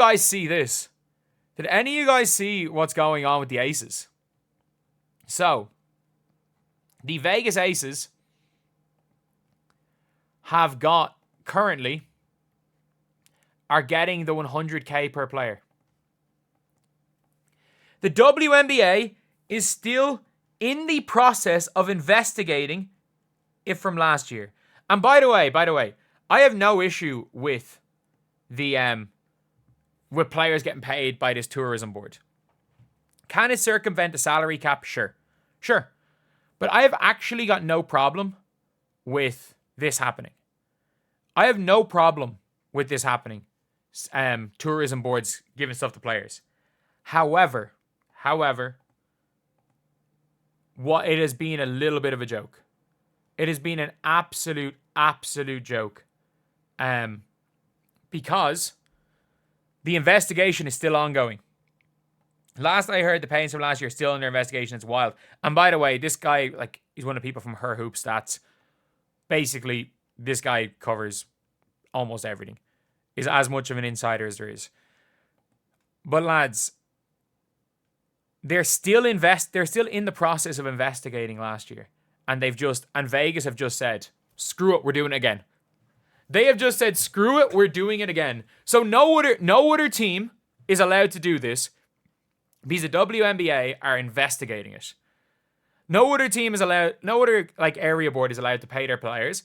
guys see this? Did any of you guys see what's going on with the Aces? So, the Vegas Aces have got, currently, are getting the 100K per player. The WNBA is still in the process of investigating it from last year. And by the way, I have no issue with the with players getting paid by this tourism board. Can it circumvent the salary cap? Sure. But I have actually got no problem with this happening. I have no problem with this happening. Tourism boards giving stuff to players. However, what it has been a little bit of a joke. It has been an absolute joke. Because the investigation is still ongoing. Last I heard, the payments from last year are still under investigation. It's wild. And by the way, this guy, like, he's one of the people from Her Hoop Stats. Basically, this guy covers almost everything. Is as much of an insider as there is. But lads, they're still in the process of investigating last year. And Vegas have just said, screw it, we're doing it again. They have just said, screw it, we're doing it again. So no other team is allowed to do this because the WNBA are investigating it. No other team is allowed, no other area board is allowed to pay their players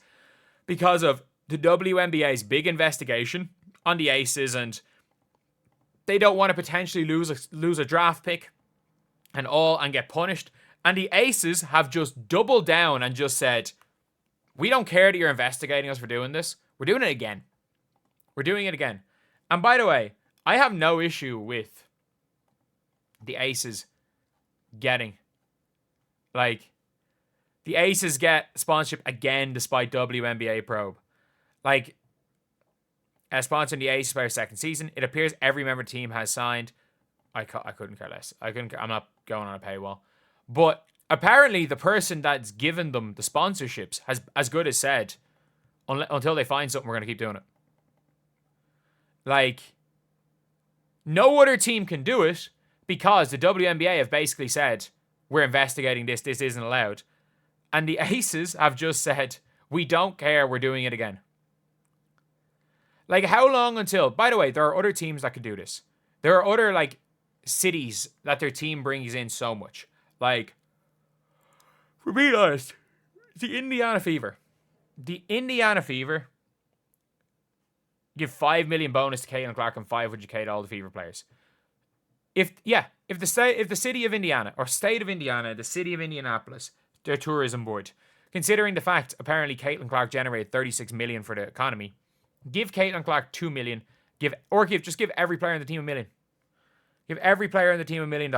because of the WNBA's big investigation on the Aces, and they don't want to potentially lose a draft pick and get punished. And the Aces have just doubled down and just said, we don't care that you're investigating us for doing this. We're doing it again. We're doing it again. And by the way, I have no issue with the Aces getting, the Aces get sponsorship again despite WNBA probe. Sponsoring the Aces for their second season. It appears every member team has signed. I couldn't care less. I'm not going on a paywall. But apparently the person that's given them the sponsorships has as good as said, until they find something, we're going to keep doing it. No other team can do it because the WNBA have basically said, we're investigating this isn't allowed. And the Aces have just said, we don't care, we're doing it again. How long until... By the way, there are other teams that can do this. There are other, cities that their team brings in so much. For being honest, the Indiana Fever. The Indiana Fever give $5 million bonus to Caitlin Clark and $500K to all the Fever players. If the city of Indiana, or state of Indiana, the city of Indianapolis, their tourism board, considering the fact apparently Caitlin Clark generated $36 million for the economy, give Caitlin Clark $2 million, give every player on the team $1 million. Give every player on the team $1 million.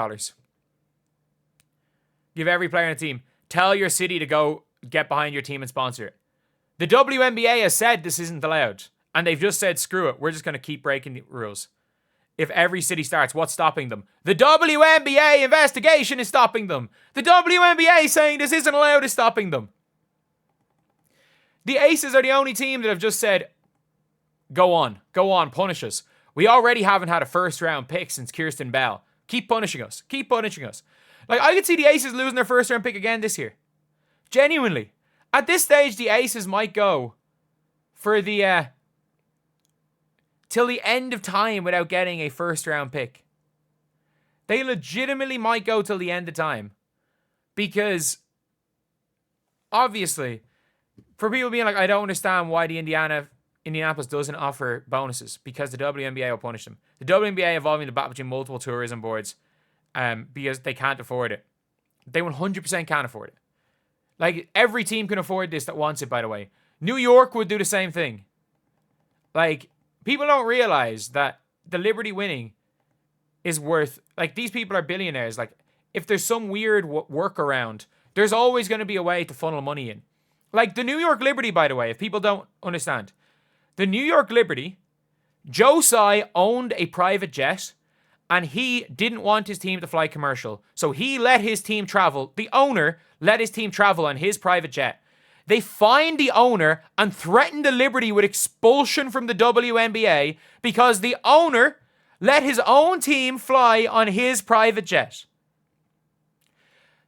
Give every player on the team. Tell your city to go get behind your team and sponsor it. The WNBA has said this isn't allowed. And they've just said, screw it. We're just going to keep breaking the rules. If every city starts, what's stopping them? The WNBA investigation is stopping them. The WNBA saying this isn't allowed is stopping them. The Aces are the only team that have just said, go on, punish us. We already haven't had a first round pick since Kirsten Bell. Keep punishing us. I could see the Aces losing their first round pick again this year. Genuinely. At this stage, the Aces might go for the till the end of time without getting a first round pick. They legitimately might go till the end of time. Because obviously, for people being I don't understand why the Indianapolis doesn't offer bonuses, because the WNBA will punish them. The WNBA evolving the battle between multiple tourism boards because they can't afford it. They 100% can't afford it. Every team can afford this that wants it, by the way. New York would do the same thing. People don't realize that the Liberty winning is worth... these people are billionaires. If there's some weird workaround, there's always going to be a way to funnel money in. The New York Liberty, by the way, if people don't understand. The New York Liberty, Joe Tsai owned a private jet, and he didn't want his team to fly commercial. So he let his team travel. The owner let his team travel on his private jet. They fined the owner and threatened the Liberty with expulsion from the WNBA because the owner let his own team fly on his private jet.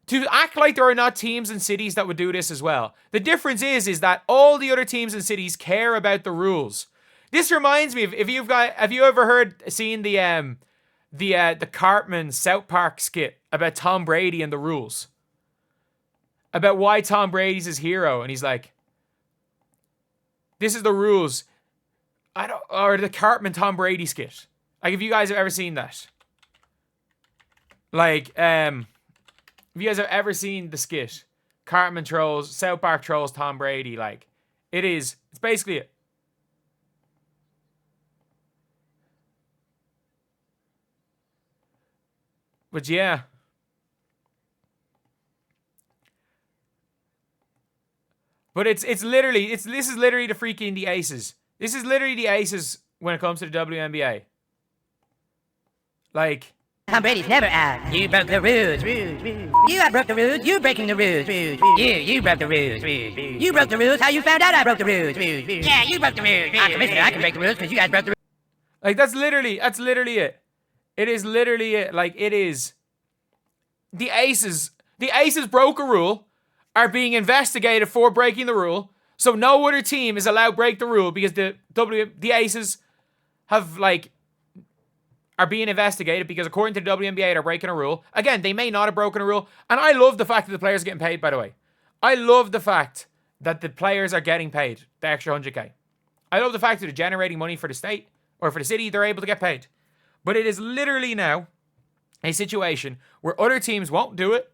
To act like there are not teams and cities that would do this as well. The difference is that all the other teams and cities care about the rules. This reminds me of have you ever seen the Cartman South Park skit about Tom Brady and the rules? About why Tom Brady's his hero, and he's like, this is the rules. Or the Cartman Tom Brady skit. Like, if you guys have ever seen that. Like, if you guys have ever seen the skit, Cartman trolls, South Park trolls Tom Brady, like, it's basically it. But yeah. But this is literally the freaking the Aces. This is literally the Aces when it comes to the WNBA. Like, Tom Brady's never out. You broke the rules. You broke the rules. You breaking the rules. You broke the rules. You broke the rules. How you found out I broke the rules? Yeah, you broke the rules. I'm commissioner. I can break the rules because you guys broke the rules. Like, that's literally it. It is literally it. Like, it is. The Aces broke a rule, are being investigated for breaking the rule. So no other team is allowed to break the rule because the Aces are being investigated because according to the WNBA, they're breaking a rule. Again, they may not have broken a rule. And I love the fact that the players are getting paid, by the way. I love the fact that the players are getting paid the extra 100K. I love the fact that they're generating money for the state or for the city. They're able to get paid. But it is literally now a situation where other teams won't do it.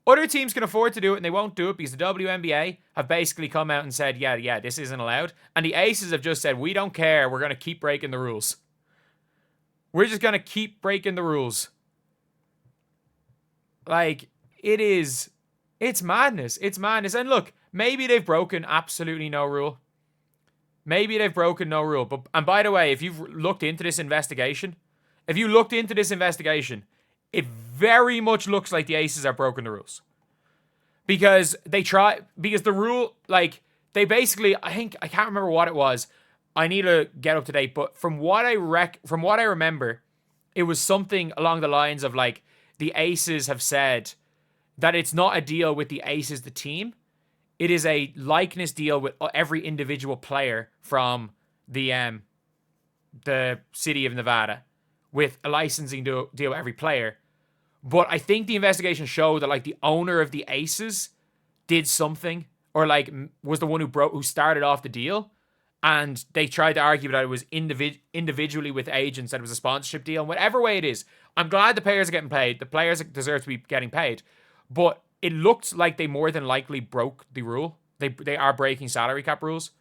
Other teams can afford to do it and they won't do it because the WNBA have basically come out and said, yeah, this isn't allowed. And the Aces have just said, we don't care. We're going to keep breaking the rules. We're just going to keep breaking the rules. Like, it's madness. It's madness. And look, maybe they've broken absolutely no rule. Maybe they've broken no rule. But, and by the way, if you've looked into this investigation, it very much looks like the Aces are broken the rules. Because the rule, like, they basically, I can't remember what it was. I need to get up to date, but from what I remember, it was something along the lines of, like, the Aces have said that it's not a deal with the Aces, the team. It is a likeness deal with every individual player from the city of Nevada, with a licensing deal with every player. But I think the investigation showed that, like, the owner of the Aces did something, or, like, was the one who started off the deal. And they tried to argue that it was individually with agents, that it was a sponsorship deal. And whatever way it is, I'm glad the players are getting paid. The players deserve to be getting paid. But it looked like they more than likely broke the rule. They are breaking salary cap rules,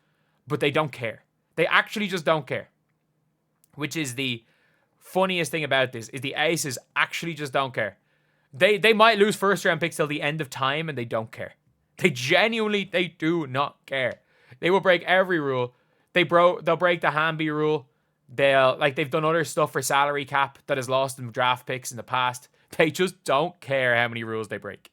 but they don't care. They actually just don't care. Which is the funniest thing about this, is the Aces actually just don't care. They might lose first round picks till the end of time and they don't care. They do not care. They will break every rule. They'll break the Hamby rule. They've done other stuff for salary cap that has lost them draft picks in the past. They just don't care how many rules they break.